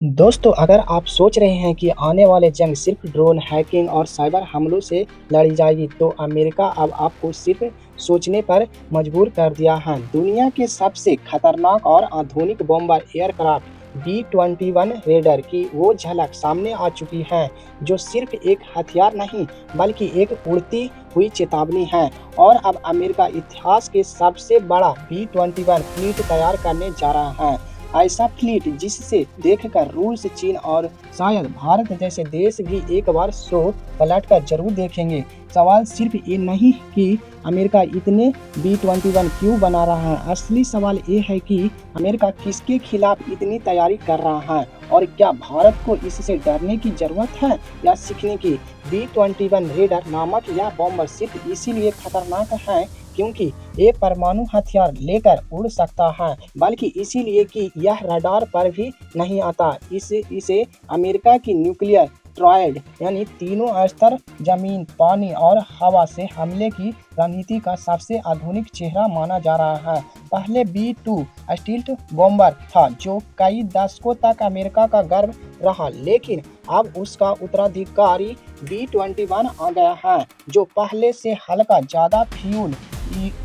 दोस्तों, अगर आप सोच रहे हैं कि आने वाले जंग सिर्फ ड्रोन हैकिंग और साइबर हमलों से लड़ी जाएगी, तो अमेरिका अब आपको सिर्फ सोचने पर मजबूर कर दिया है। दुनिया के सबसे खतरनाक और आधुनिक बॉम्बर एयरक्राफ्ट B-21 रेडर की वो झलक सामने आ चुकी है, जो सिर्फ एक हथियार नहीं, बल्कि एक उड़ती हुई चेतावनी है। और अब अमेरिका इतिहास के सबसे बड़ा B-21 फ्लीट तैयार करने जा रहा है। ऐसा फ्लीट जिससे देखकर रूस, चीन और शायद भारत जैसे देश भी एक बार सो पलटकर जरूर देखेंगे। सवाल सिर्फ ये नहीं कि अमेरिका इतने B-21 क्यों बना रहा है, असली सवाल ये है कि अमेरिका किसके खिलाफ इतनी तैयारी कर रहा है और क्या भारत को इससे डरने की जरूरत है या सीखने की। B-21 रेडर नामक यह बॉम्बर सिर्फ इसीलिए खतरनाक है क्योंकि ये परमाणु हथियार लेकर उड़ सकता है, बल्कि इसीलिए कि यह रडार पर भी नहीं आता। इसे अमेरिका की न्यूक्लियर ट्रायड यानी तीनों स्तर जमीन, पानी और हवा से हमले की रणनीति का सबसे आधुनिक चेहरा माना जा रहा है। पहले B-2 स्टील्थ बॉम्बर था जो कई दशकों तक अमेरिका का गर्व रहा, लेकिन अब उसका उत्तराधिकारी B-21 आ गया है, जो पहले से हल्का, ज्यादा फ्यूल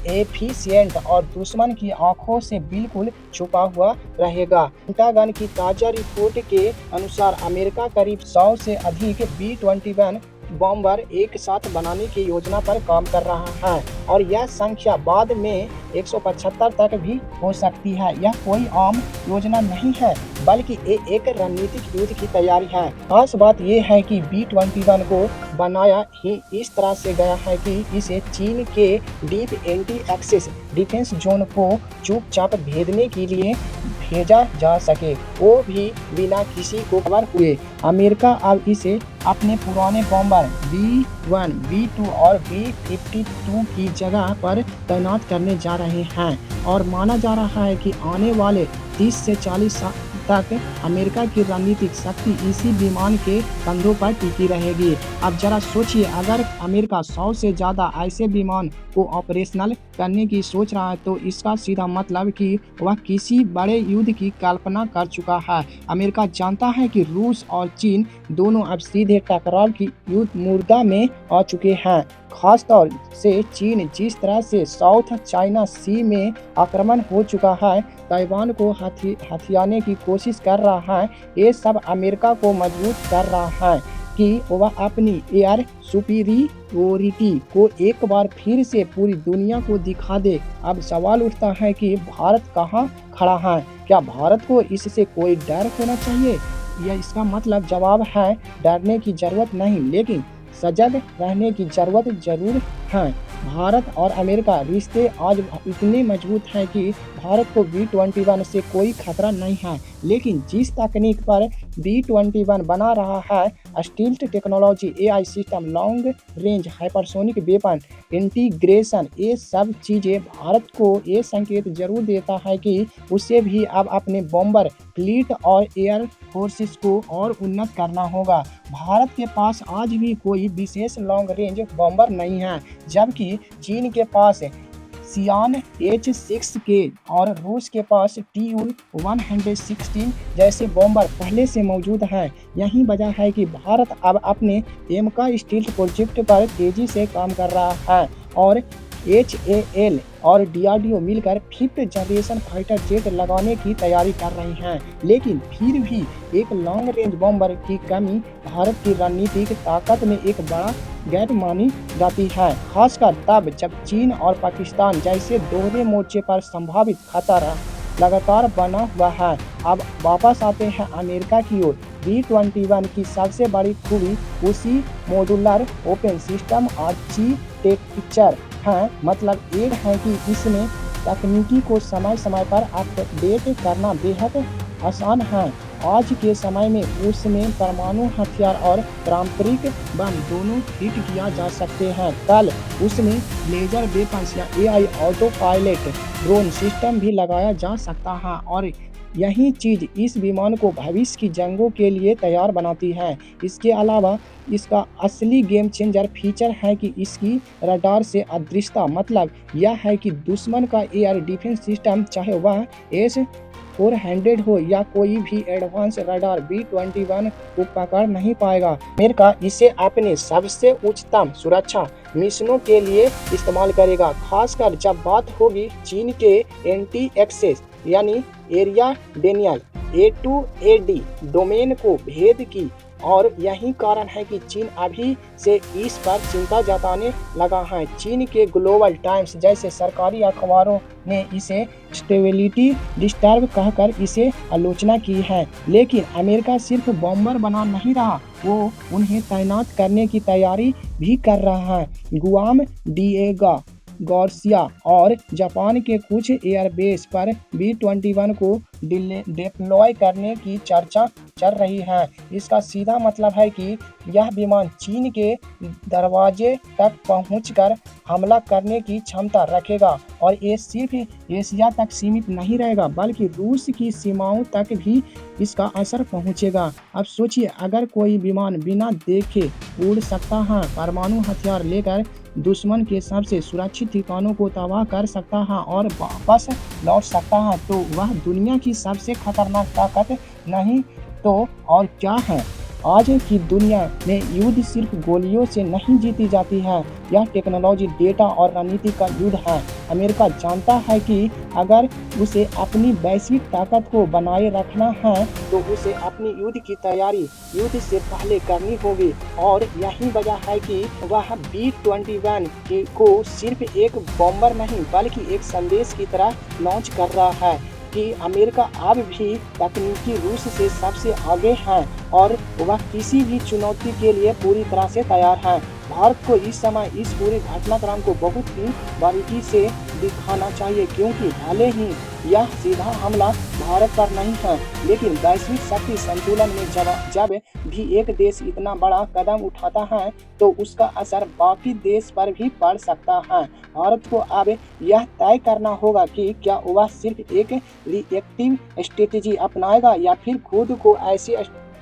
एफिशिएंट और दुश्मन की आंखों से बिल्कुल छुपा हुआ रहेगा। पेंटागन की ताजा रिपोर्ट के अनुसार अमेरिका करीब 100 से अधिक B-21 बॉम्बर एक साथ बनाने की योजना पर काम कर रहा है और यह संख्या बाद में 175 तक भी हो सकती है। यह कोई आम योजना नहीं है, बल्कि ये एक रणनीतिक युद्ध की तैयारी है। खास बात यह है कि B-21 को बनाया ही इस तरह से गया है कि इसे चीन के deep anti access defence zone को चुपचाप भेदने के लिए भेजा जा सके, वो भी बिना किसी को खबर हुए। अमेरिका अब इसे अपने पुराने बॉम्बर B-1, B-2 और B-52 की जगह पर तैनात करने जा रहे हैं और माना जा रहा है कि आने वाले 30 से 40 साल तक अमेरिका की रणनीतिक शक्ति इसी विमान के कंधों पर टिकी रहेगी। अब जरा सोचिए, अगर अमेरिका 100 से ज़्यादा ऐसे विमान को ऑपरेशनल करने की सोच रहा है, तो इसका सीधा मतलब कि वह किसी बड़े युद्ध की कल्पना कर चुका है। अमेरिका जानता है कि रूस और चीन दोनों अब सीधे टकराव की युद्ध मुद्दा में आ चुके हैं। खासतौर से चीन जिस तरह से साउथ चाइना सी में आक्रमण हो चुका है, ताइवान को हथियाने की कोशिश कर रहा है, ये सब अमेरिका को मजबूत कर रहा है कि वह अपनी एयर सुपीरियोरिटी को एक बार फिर से पूरी दुनिया को दिखा दे। अब सवाल उठता है कि भारत कहाँ खड़ा है? क्या भारत को इससे कोई डर होना चाहिए? या इसका मतलब जवाब है डरने की जरूरत नहीं, लेकिन सजग रहने की जरूरत जरूर है। भारत और अमेरिका रिश्ते आज इतने मजबूत हैं कि भारत को B-21 से कोई खतरा नहीं है, लेकिन जिस तकनीक पर B-21 बना रहा है, stealth technology, AI system, long range hypersonic weapon integration, ये सब चीज़ें भारत को ये संकेत जरूर देता है कि उसे भी अब अपने बॉम्बर फ्लीट और एयर फोर्सेस को और उन्नत करना होगा। भारत के पास आज भी कोई विशेष लॉन्ग रेंज बॉम्बर नहीं है, जबकि चीन के पास सियान H-6K और रूस के पास Tu-116 जैसे बॉम्बर पहले से मौजूद हैं। यही वजह है कि भारत अब अपने एमका स्टील्थ प्रोजेक्ट पर तेजी से काम कर रहा है और HAL और DRDO मिलकर 5th जनरेशन फाइटर जेट लगाने की तैयारी कर रही हैं। लेकिन फिर भी एक लॉन्ग रेंज बॉम्बर की कमी भारत की रणनीतिक ताकत में एक बड़ा गैप मानी जाती है, खासकर तब जब चीन और पाकिस्तान जैसे दोहरे मोर्चे पर संभावित खतरा लगातार बना हुआ है। अब वापस आते हैं अमेरिका की ओर। B-21 की सबसे बड़ी खूबी उसी मॉड्यूलर ओपन सिस्टम आर्किटेक्चर है। मतलब एक है कि इसमें तकनीकी को समय समय पर अपडेट करना बेहद आसान है। आज के समय में उसमें परमाणु हथियार और पारंपरिक बम दोनों फिट किया जा सकते हैं। कल उसमें लेजर वेपन्स या AI auto pilot drone system भी लगाया जा सकता है और यही चीज़ इस विमान को भविष्य की जंगों के लिए तैयार बनाती है। इसके अलावा इसका असली गेम चेंजर फीचर है कि इसकी रडार से अदृश्यता, मतलब यह है कि दुश्मन का एयर डिफेंस सिस्टम, चाहे वह 400 हो या कोई भी एडवांस रडार B-21 को पकड़ नहीं पाएगा। अमेरिका इसे अपने सबसे उच्चतम सुरक्षा मिशनों के लिए इस्तेमाल करेगा, खासकर जब बात होगी चीन के एंटी एक्सेस यानी एरिया डेनियल A2AD डोमेन को भेद की। और यही कारण है कि चीन अभी से इस पर चिंता जताने लगा है। चीन के ग्लोबल टाइम्स जैसे सरकारी अखबारों ने इसे स्टेबिलिटी डिस्टर्ब कहकर इसे आलोचना की है। लेकिन अमेरिका सिर्फ बॉम्बर बना नहीं रहा, वो उन्हें तैनात करने की तैयारी भी कर रहा है। गुआम, डिएगो गार्सिया और जापान के कुछ एयरबेस पर B-21 को डिप्लॉय करने की चर्चा चल रही है। इसका सीधा मतलब है कि यह विमान चीन के दरवाजे तक पहुंचकर हमला करने की क्षमता रखेगा और ये सिर्फ एशिया तक सीमित नहीं रहेगा, बल्कि रूस की सीमाओं तक भी इसका असर पहुंचेगा। अब सोचिए, अगर कोई विमान बिना देखे उड़ सकता है, परमाणु हथियार लेकर दुश्मन के सबसे सुरक्षित ठिकानों को तबाह कर सकता है और वापस लौट सकता है, तो वह दुनिया की सबसे खतरनाक ताकत नहीं तो और क्या है। आज की दुनिया में युद्ध सिर्फ गोलियों से नहीं जीती जाती है, यह टेक्नोलॉजी, डेटा और रणनीति का युद्ध है। अमेरिका जानता है कि अगर उसे अपनी वैश्विक ताकत को बनाए रखना है तो उसे अपनी युद्ध की तैयारी युद्ध से पहले करनी होगी। और यही वजह है कि वह B-21 को सिर्फ एक बॉम्बर नहीं बल्कि एक संदेश की तरह लॉन्च कर रहा है कि अमेरिका अब भी तकनीकी रूस से सबसे आगे है और वह किसी भी चुनौती के लिए पूरी तरह से तैयार है। भारत को इस समय इस पूरे घटनाक्रम को बहुत ही बारीकी से दिखाना चाहिए, क्योंकि भले ही यह सीधा हमला भारत पर नहीं है, लेकिन वैश्विक शक्ति संतुलन में जब भी एक देश इतना बड़ा कदम उठाता है तो उसका असर बाकी देश पर भी पड़ सकता है। भारत को अब यह तय करना होगा कि क्या वह सिर्फ एक रिएक्टिव स्ट्रेटेजी अपनाएगा या फिर खुद को ऐसी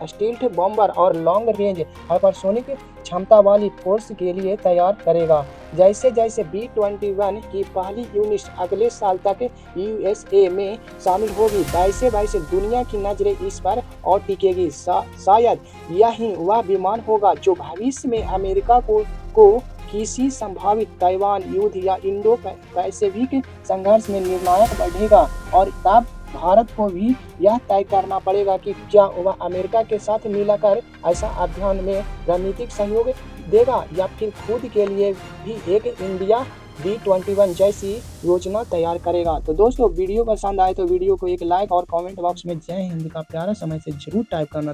स्टील्थ बॉम्बर और लॉन्ग रेंज हाइपरसोनिक क्षमता वाली फोर्स के लिए तैयार करेगा। जैसे जैसे B-21 की पहली यूनिट अगले साल तक USA में शामिल होगी, वैसे वैसे दुनिया की नजरें इस पर और टिकेगी। शायद यही वह विमान होगा जो भविष्य में अमेरिका को किसी संभावित ताइवान युद्ध या इंडो पैसिफिक संघर्ष में निर्णायक बढ़ेगा। और तब भारत को भी यह तय करना पड़ेगा कि क्या वह अमेरिका के साथ मिलकर ऐसा अभियान में रणनीतिक सहयोग देगा या फिर खुद के लिए भी एक इंडिया B-21 जैसी योजना तैयार करेगा। तो दोस्तों, वीडियो पसंद आए तो वीडियो को एक लाइक और कमेंट बॉक्स में जय हिंद का प्यारा समय से जरूर टाइप करना।